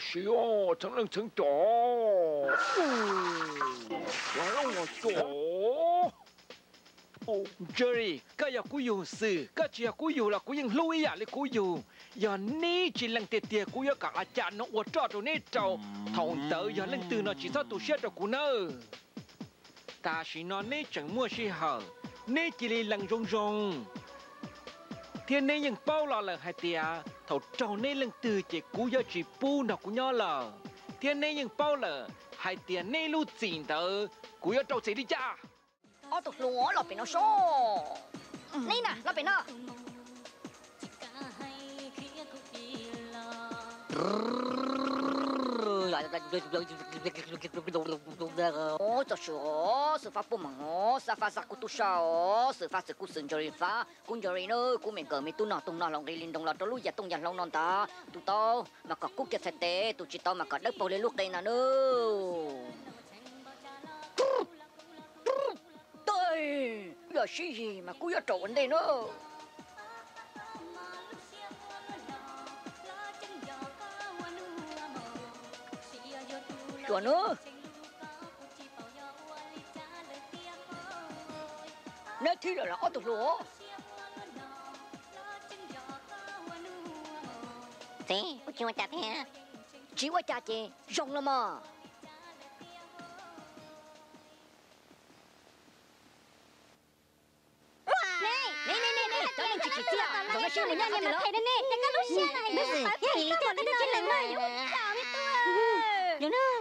是哦，成人成长，完了我做。Jerry, cái giờ cú dùng sự, cái chuyện cú dùng là cú dùng lui à, lấy cú dùng. Giờ ní chỉ lần tiệt tiệt cú giờ cảอาจารย์nó uất trọ tụi ní trâu, thầu tới giờ lần từ nó chỉ sao tụi xét được cú nơ. Ta chỉ nói ní chẳng mua gì hở, ní chỉ lấy lần rong rong. Thiên ní những bao lò là hai tia, thầu trâu ní lần từ chỉ cú giờ chỉ pu nó cú nhỏ lờ. Thiên ní những bao lờ, hai tia ní lưu chín tờ, cú giờ trâu chỉ đi cha. 我讀攞落邊度梳，呢嗱落邊咯。我就是我，是发不忙哦，是发啥古都少哦，是发是古神就发，古就呢，古面个面都拿动拿lòng đi liên động là đó lúc giờ tung dàn lòng non ta, tụi tao mà có cúc chặt tê, tụi chị tao mà có đất bầu lên lúc đây nè nữa. Trời, giờ xí gì mà cú giờ trộn đây nữa. Chùa nữa. Nếu thi là ó tụt lúa. Thế, cô chỉ qua chặt thế. Chỉ qua chặt chị, rong lắm mà. Rồi nó chơi mình nhanh nữa. Thầy đây nè, cái lúc xe này. Biết gì? Cái gì? Cái này nó chơi lần này. Chào biết tôi.